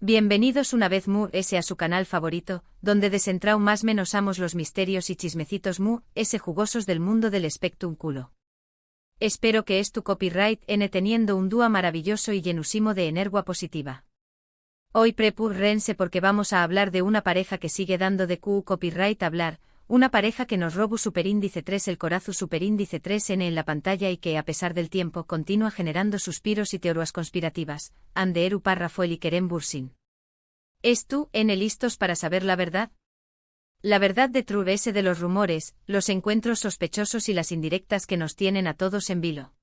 Bienvenidos una vez mu a su canal favorito, donde desentrao más menosamos los misterios y chismecitos mu jugosos del mundo del espectúnculo. Espero que es tu copyright teniendo un dúo maravilloso y llenusimo de energía positiva. Hoy prepúrense porque vamos a hablar de una pareja que sigue dando de copyright hablar, una pareja que nos robu superíndice 3 el corazu superíndice 3n en la pantalla y que a pesar del tiempo continúa generando suspiros y teorías conspirativas, ande eru párrafo el Ikerem Bursin. ¿Es tú, listos para saber la verdad? La verdad de Trubese de los rumores, los encuentros sospechosos y las indirectas que nos tienen a todos en vilo.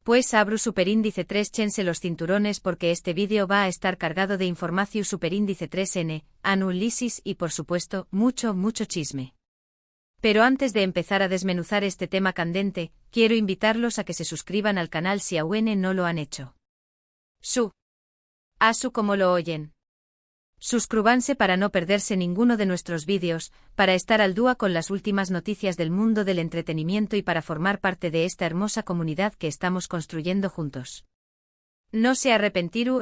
Pues abru superíndice 3 chense los cinturones porque este vídeo va a estar cargado de información superíndice 3n, anulisis y por supuesto, mucho chisme. Pero antes de empezar a desmenuzar este tema candente, quiero invitarlos a que se suscriban al canal si aún no lo han hecho. Asu como lo oyen. Suscríbanse para no perderse ninguno de nuestros vídeos, para estar al día con las últimas noticias del mundo del entretenimiento y para formar parte de esta hermosa comunidad que estamos construyendo juntos. No se arrepentiru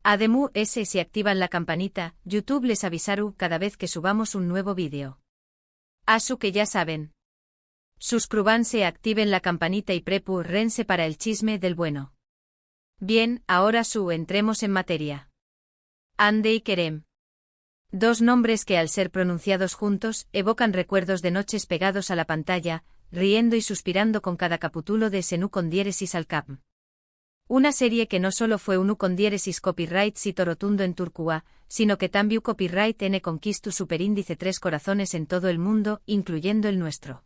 Ademu si activan la campanita, YouTube les avisaru cada vez que subamos un nuevo vídeo. Asu que ya saben. Suscríbanse, activen la campanita y prepúrense para el chisme del bueno. Bien, ahora entremos en materia. Ande y Kerem. Dos nombres que al ser pronunciados juntos, evocan recuerdos de noches pegados a la pantalla, riendo y suspirando con cada capítulo de Senu con diéresis al cap. Una serie que no solo fue un con diéresis copyright cito rotundo en Turcua, sino que también copyright conquistu superíndice 3 corazones en todo el mundo, incluyendo el nuestro.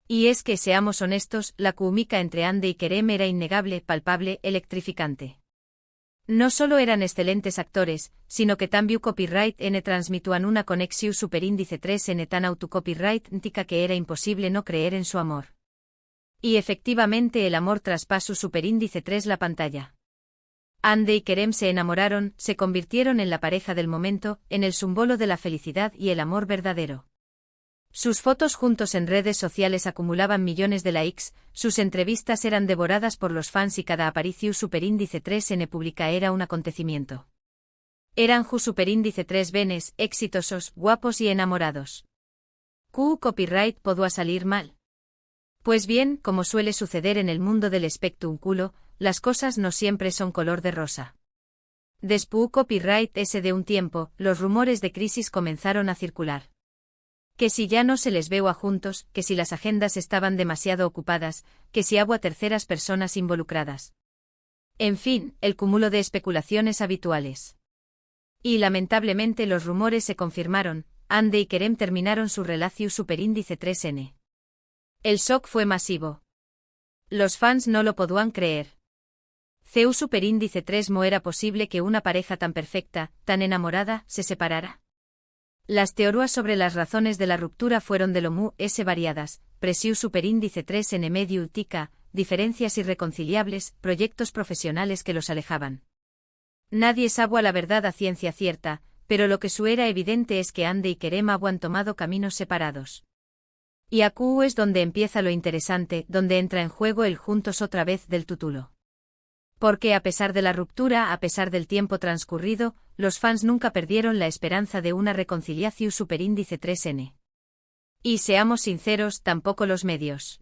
Y es que seamos honestos, la química entre Ande y Kerem era innegable, palpable, electrificante. No solo eran excelentes actores, sino que también copyright transmituan una conexión superíndice 3 tan autocopyright tica que era imposible no creer en su amor. Y efectivamente el amor traspasó superíndice 3 la pantalla. Ande y Kerem se enamoraron, se convirtieron en la pareja del momento, en el símbolo de la felicidad y el amor verdadero. Sus fotos juntos en redes sociales acumulaban millones de likes, sus entrevistas eran devoradas por los fans y cada aparición superíndice 3n pública era un acontecimiento. Eran superíndice 3 benes, exitosos, guapos y enamorados. Copyright podía salir mal. Pues bien, como suele suceder en el mundo del espectúnculo, las cosas no siempre son color de rosa. Después copyright de un tiempo, los rumores de crisis comenzaron a circular. Que si ya no se les veo a juntos, que si las agendas estaban demasiado ocupadas, que si hubo terceras personas involucradas. En fin, el cúmulo de especulaciones habituales. Y lamentablemente los rumores se confirmaron, Ande y Kerem terminaron su relación superíndice 3n. El shock fue masivo. Los fans no lo podían creer. Ceu superíndice 3 mo era posible que una pareja tan perfecta, tan enamorada, se separara. Las teorías sobre las razones de la ruptura fueron de lo variadas, presiu superíndice 3 en medio tica, diferencias irreconciliables, proyectos profesionales que los alejaban. Nadie sabe la verdad a ciencia cierta, pero lo que era evidente es que Ande y Kerem habían tomado caminos separados. Y aquí es donde empieza lo interesante, donde entra en juego el juntos otra vez del título. Porque a pesar de la ruptura, a pesar del tiempo transcurrido, los fans nunca perdieron la esperanza de una reconciliación superíndice 3n. Y seamos sinceros, tampoco los medios.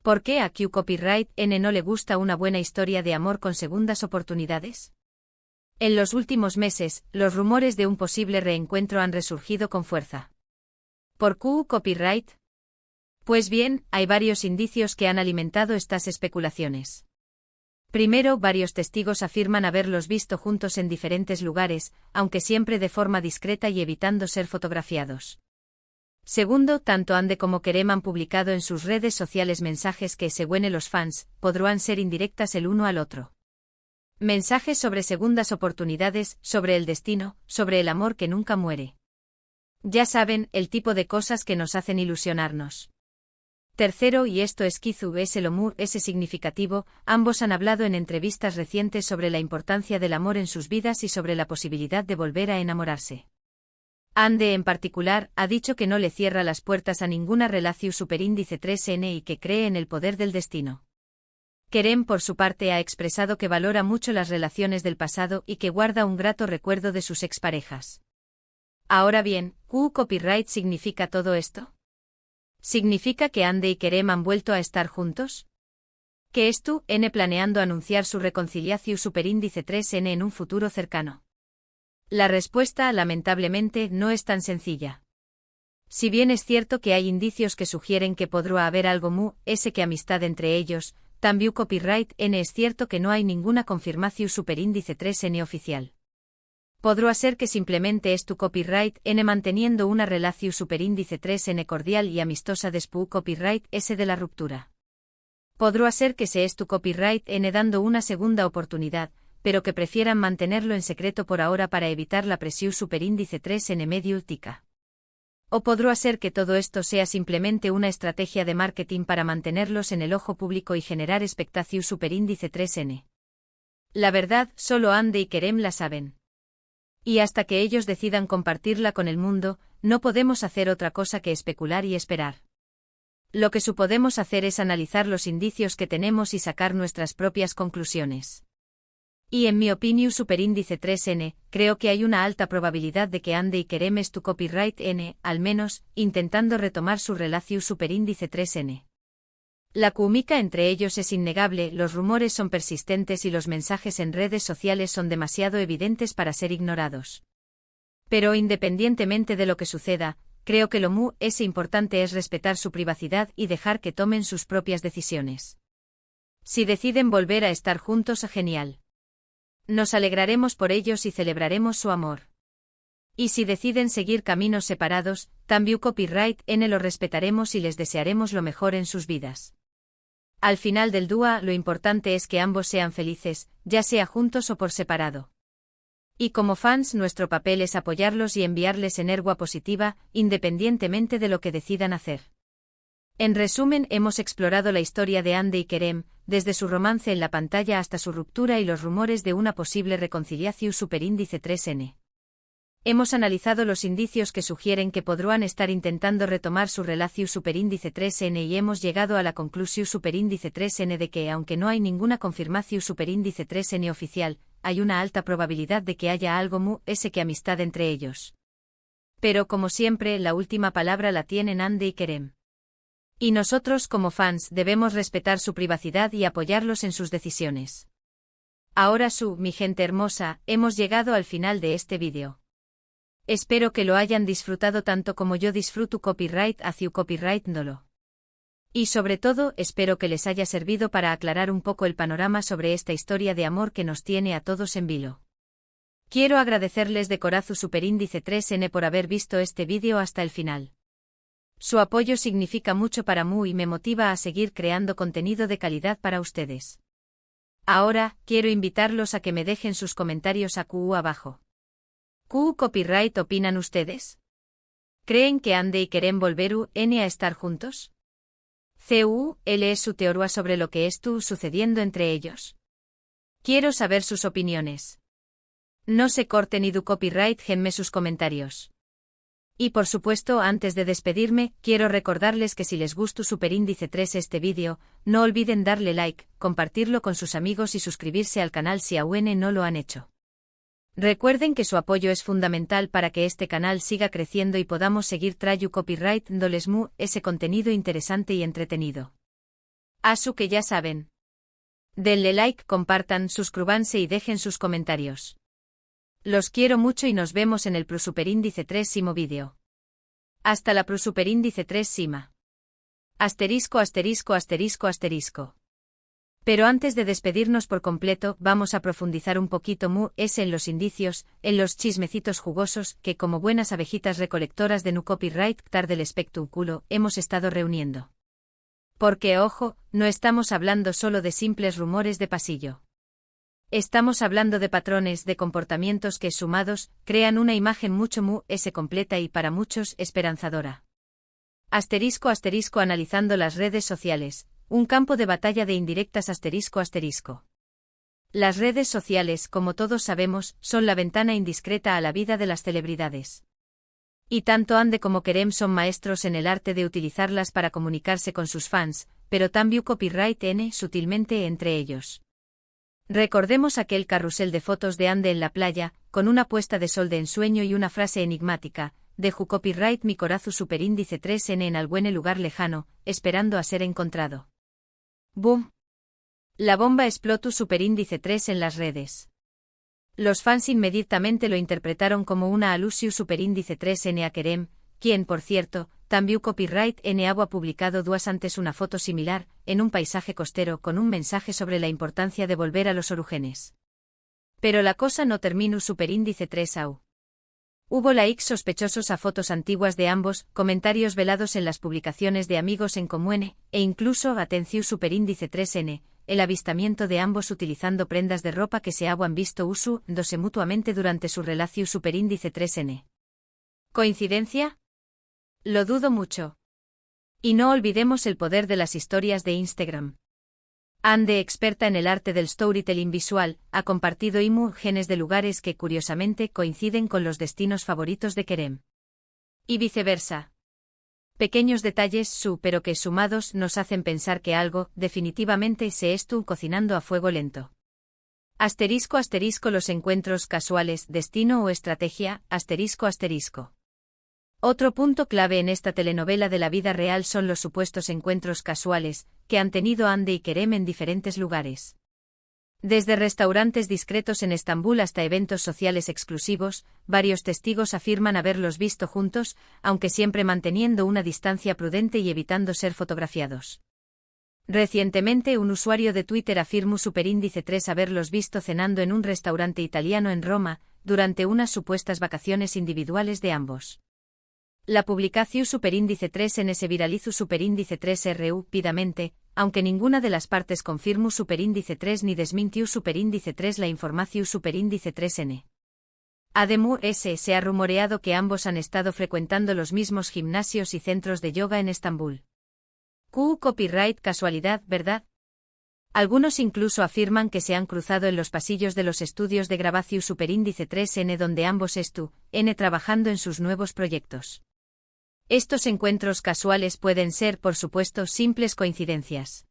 ¿Por qué a Q Copyright N no le gusta una buena historia de amor con segundas oportunidades? En los últimos meses, los rumores de un posible reencuentro han resurgido con fuerza. ¿Por Q Copyright? Pues bien, hay varios indicios que han alimentado estas especulaciones. Primero, varios testigos afirman haberlos visto juntos en diferentes lugares, aunque siempre de forma discreta y evitando ser fotografiados. Segundo, tanto Ande como Kerem han publicado en sus redes sociales mensajes que, según los fans, podrán ser indirectas el uno al otro. Mensajes sobre segundas oportunidades, sobre el destino, sobre el amor que nunca muere. Ya saben, el tipo de cosas que nos hacen ilusionarnos. Tercero, y esto es quizú lo significativo, ambos han hablado en entrevistas recientes sobre la importancia del amor en sus vidas y sobre la posibilidad de volver a enamorarse. Ande en particular, ha dicho que no le cierra las puertas a ninguna relación superíndice 3n y que cree en el poder del destino. Kerem por su parte ha expresado que valora mucho las relaciones del pasado y que guarda un grato recuerdo de sus exparejas. Ahora bien, ¿qué copyright significa todo esto? ¿Significa que Ande y Kerem han vuelto a estar juntos? ¿Que esto N planeando anunciar su reconciliación superíndice 3N en un futuro cercano? La respuesta, lamentablemente, no es tan sencilla. Si bien es cierto que hay indicios que sugieren que podrá haber algo que amistad entre ellos, también copyright N es cierto que no hay ninguna confirmación superíndice 3N oficial. Podrá ser que simplemente es tu copyright N manteniendo una relación superíndice 3N cordial y amistosa después copyright S de la ruptura. Podrá ser que se es tu copyright N dando una segunda oportunidad, pero que prefieran mantenerlo en secreto por ahora para evitar la presión superíndice 3N medio últica. O podrá ser que todo esto sea simplemente una estrategia de marketing para mantenerlos en el ojo público y generar expectación superíndice 3N. La verdad, solo Ande y Kerem la saben. Y hasta que ellos decidan compartirla con el mundo, no podemos hacer otra cosa que especular y esperar. Lo que podemos hacer es analizar los indicios que tenemos y sacar nuestras propias conclusiones. Y en mi opinión superíndice 3N, creo que hay una alta probabilidad de que Ande y Kerem es tu copyright N, al menos, intentando retomar su relación superíndice 3N. La química entre ellos es innegable, los rumores son persistentes y los mensajes en redes sociales son demasiado evidentes para ser ignorados. Pero independientemente de lo que suceda, creo que lo importante es respetar su privacidad y dejar que tomen sus propias decisiones. Si deciden volver a estar juntos, genial. Nos alegraremos por ellos y celebraremos su amor. Y si deciden seguir caminos separados, también copyright N lo respetaremos y les desearemos lo mejor en sus vidas. Al final del día, lo importante es que ambos sean felices, ya sea juntos o por separado. Y como fans, nuestro papel es apoyarlos y enviarles energía positiva, independientemente de lo que decidan hacer. En resumen, hemos explorado la historia de Ande y Kerem, desde su romance en la pantalla hasta su ruptura y los rumores de una posible reconciliación superíndice 3N. Hemos analizado los indicios que sugieren que podrán estar intentando retomar su relación superíndice 3N y hemos llegado a la conclusión superíndice 3N de que, aunque no hay ninguna confirmación superíndice 3N oficial, hay una alta probabilidad de que haya algo que amistad entre ellos. Pero como siempre, la última palabra la tienen Ande y Kerem. Y nosotros como fans debemos respetar su privacidad y apoyarlos en sus decisiones. Ahora mi gente hermosa, hemos llegado al final de este vídeo. Espero que lo hayan disfrutado tanto como yo disfruto copyright hacia copyright Ndolo. Y sobre todo, espero que les haya servido para aclarar un poco el panorama sobre esta historia de amor que nos tiene a todos en vilo. Quiero agradecerles de corazón superíndice 3N por haber visto este vídeo hasta el final. Su apoyo significa mucho para mí y me motiva a seguir creando contenido de calidad para ustedes. Ahora, quiero invitarlos a que me dejen sus comentarios abajo. ¿Qué copyright opinan ustedes? ¿Creen que Ande y Kerem volver a estar juntos? ¿Cuál es su teoría sobre lo que está sucediendo entre ellos? Quiero saber sus opiniones. No se corten y copyright genme sus comentarios. Y por supuesto, antes de despedirme, quiero recordarles que si les gustó superíndice 3 este vídeo, no olviden darle like, compartirlo con sus amigos y suscribirse al canal si aún no lo han hecho. Recuerden que su apoyo es fundamental para que este canal siga creciendo y podamos seguir trayendo copyright dándoles ese contenido interesante y entretenido. Asu que ya saben. Denle like, compartan, suscríbanse y dejen sus comentarios. Los quiero mucho y nos vemos en el superíndice 3 vídeo. Hasta la superíndice 3 sima. Asterisco asterisco asterisco asterisco. Pero antes de despedirnos por completo, vamos a profundizar un poquito en los indicios, en los chismecitos jugosos que como buenas abejitas recolectoras de nu copyright del espectáculo hemos estado reuniendo. Porque ojo, no estamos hablando solo de simples rumores de pasillo. Estamos hablando de patrones de comportamientos que sumados crean una imagen mucho completa y para muchos esperanzadora. Asterisco asterisco analizando las redes sociales. Un campo de batalla de indirectas asterisco asterisco. Las redes sociales, como todos sabemos, son la ventana indiscreta a la vida de las celebridades. Y tanto Ande como Kerem son maestros en el arte de utilizarlas para comunicarse con sus fans, pero también copyright N sutilmente entre ellos. Recordemos aquel carrusel de fotos de Ande en la playa, con una puesta de sol de ensueño y una frase enigmática, dejo copyright mi corazu superíndice 3N en algún lugar lejano, esperando a ser encontrado. ¡Boom! La bomba explotó superíndice 3 en las redes. Los fans inmediatamente lo interpretaron como una alusión superíndice 3N a Kerem, quien, por cierto, también copyright N ha publicado dos antes una foto similar, en un paisaje costero con un mensaje sobre la importancia de volver a los orígenes. Pero la cosa no terminó superíndice 3 au. Hubo likes sospechosos a fotos antiguas de ambos, comentarios velados en las publicaciones de amigos en común, e incluso atención superíndice 3N, el avistamiento de ambos utilizando prendas de ropa que se habían visto usándose mutuamente durante su relación superíndice 3N. ¿Coincidencia? Lo dudo mucho. Y no olvidemos el poder de las historias de Instagram. Ande, experta en el arte del storytelling visual, ha compartido imágenes de lugares que curiosamente coinciden con los destinos favoritos de Kerem. Y viceversa. Pequeños detalles pero que sumados nos hacen pensar que algo, definitivamente, se estuvo cocinando a fuego lento. Asterisco los encuentros casuales, destino o estrategia, asterisco. Otro punto clave en esta telenovela de la vida real son los supuestos encuentros casuales, que han tenido Ande y Kerem en diferentes lugares. Desde restaurantes discretos en Estambul hasta eventos sociales exclusivos, varios testigos afirman haberlos visto juntos, aunque siempre manteniendo una distancia prudente y evitando ser fotografiados. Recientemente un usuario de Twitter afirmó superíndice 3 haberlos visto cenando en un restaurante italiano en Roma, durante unas supuestas vacaciones individuales de ambos. La publicación superíndice 3N se viralizó superíndice 3RU rápidamente, aunque ninguna de las partes confirmó superíndice 3 ni desmintió superíndice 3 la información superíndice 3N. Además, se ha rumoreado que ambos han estado frecuentando los mismos gimnasios y centros de yoga en Estambul. Copyright casualidad, ¿verdad? Algunos incluso afirman que se han cruzado en los pasillos de los estudios de grabación superíndice 3N donde ambos N trabajando en sus nuevos proyectos. Estos encuentros casuales pueden ser, por supuesto, simples coincidencias.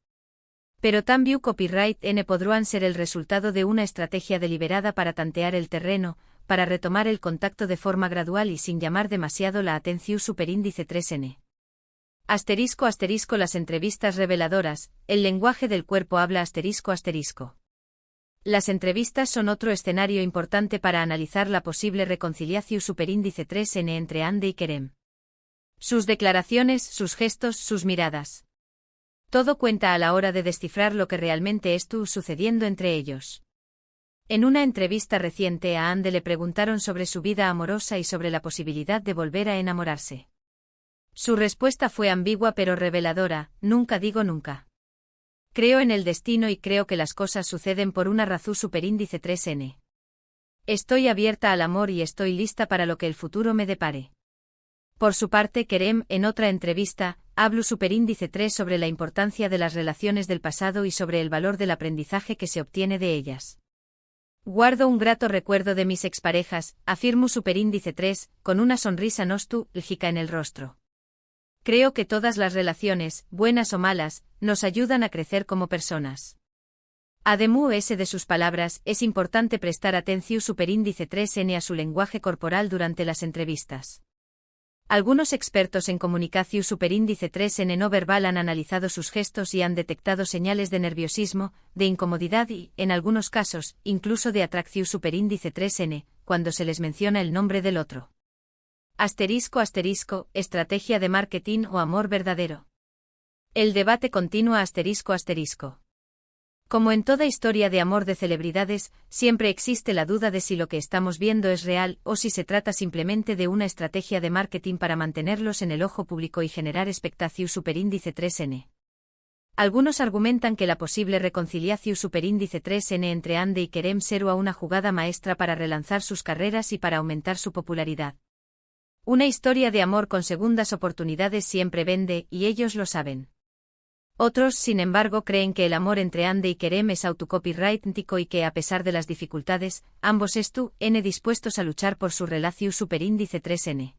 Pero también copyright N podrán ser el resultado de una estrategia deliberada para tantear el terreno, para retomar el contacto de forma gradual y sin llamar demasiado la atención superíndice 3N. Asterisco las entrevistas reveladoras, el lenguaje del cuerpo habla asterisco. Las entrevistas son otro escenario importante para analizar la posible reconciliación superíndice 3N entre Ande y Kerem. Sus declaraciones, sus gestos, sus miradas. Todo cuenta a la hora de descifrar lo que realmente estuvo sucediendo entre ellos. En una entrevista reciente a Ande le preguntaron sobre su vida amorosa y sobre la posibilidad de volver a enamorarse. Su respuesta fue ambigua pero reveladora: nunca digo nunca. Creo en el destino y creo que las cosas suceden por una razón superíndice 3N. Estoy abierta al amor y estoy lista para lo que el futuro me depare. Por su parte, Kerem, en otra entrevista, habló superíndice 3 sobre la importancia de las relaciones del pasado y sobre el valor del aprendizaje que se obtiene de ellas. Guardo un grato recuerdo de mis exparejas, afirmó superíndice 3, con una sonrisa nostálgica en el rostro. Creo que todas las relaciones, buenas o malas, nos ayudan a crecer como personas. Además de sus palabras, es importante prestar atención superíndice 3N a su lenguaje corporal durante las entrevistas. Algunos expertos en comunicación superíndice 3N no verbal han analizado sus gestos y han detectado señales de nerviosismo, de incomodidad y, en algunos casos, incluso de atracción superíndice 3N, cuando se les menciona el nombre del otro. Asterisco, estrategia de marketing o amor verdadero. El debate continúa asterisco. Como en toda historia de amor de celebridades, siempre existe la duda de si lo que estamos viendo es real o si se trata simplemente de una estrategia de marketing para mantenerlos en el ojo público y generar expectación superíndice 3N. Algunos argumentan que la posible reconciliación superíndice 3N entre Ande y Kerem será una jugada maestra para relanzar sus carreras y para aumentar su popularidad. Una historia de amor con segundas oportunidades siempre vende, y ellos lo saben. Otros, sin embargo, creen que el amor entre Ande y Kerem es autocopyrightico y que, a pesar de las dificultades, ambos dispuestos a luchar por su relación superíndice 3N.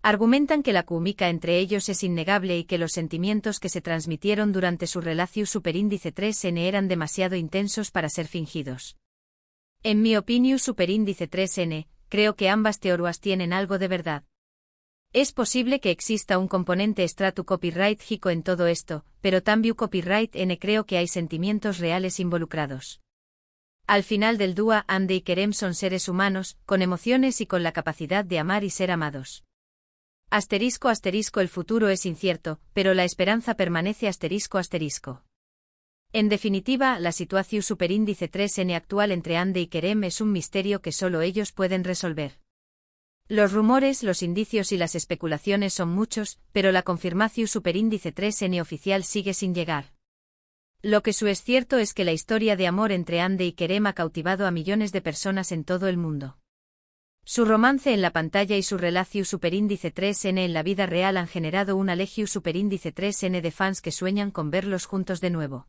Argumentan que la química entre ellos es innegable y que los sentimientos que se transmitieron durante su relación superíndice 3N eran demasiado intensos para ser fingidos. En mi opinión superíndice 3N, creo que ambas teorías tienen algo de verdad. Es posible que exista un componente estratu copyright hico en todo esto, pero también copyright N creo que hay sentimientos reales involucrados. Al final del dúa, Andy y Kerem son seres humanos, con emociones y con la capacidad de amar y ser amados. *** El futuro es incierto, pero la esperanza permanece ***. En definitiva, la situación superíndice 3N actual entre Andy y Kerem es un misterio que solo ellos pueden resolver. Los rumores, los indicios y las especulaciones son muchos, pero la confirmación superíndice 3N oficial sigue sin llegar. Lo que es cierto es que la historia de amor entre Andy y Kerem ha cautivado a millones de personas en todo el mundo. Su romance en la pantalla y su relación superíndice 3N en la vida real han generado una legión superíndice 3N de fans que sueñan con verlos juntos de nuevo.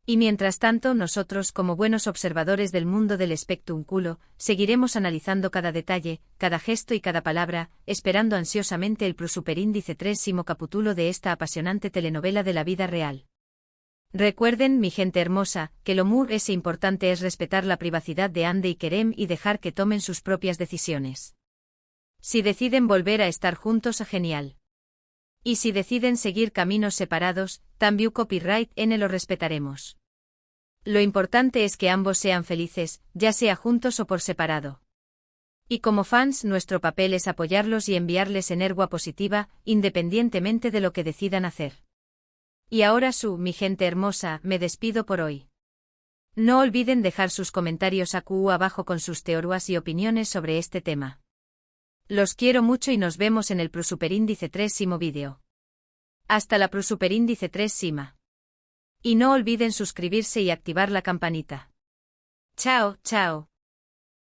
Y mientras tanto, nosotros, como buenos observadores del mundo del espectáculo, seguiremos analizando cada detalle, cada gesto y cada palabra, esperando ansiosamente el superíndice 3º capítulo de esta apasionante telenovela de la vida real. Recuerden, mi gente hermosa, que lo más importante es respetar la privacidad de Andy y Kerem y dejar que tomen sus propias decisiones. Si deciden volver a estar juntos, genial. Y si deciden seguir caminos separados, también copyright N lo respetaremos. Lo importante es que ambos sean felices, ya sea juntos o por separado. Y como fans, nuestro papel es apoyarlos y enviarles energía positiva, independientemente de lo que decidan hacer. Y ahora mi gente hermosa, me despido por hoy. No olviden dejar sus comentarios aquí abajo con sus teorías y opiniones sobre este tema. Los quiero mucho y nos vemos en el superíndice 3º vídeo. Hasta la superíndice 3º. Y no olviden suscribirse y activar la campanita. Chao, chao.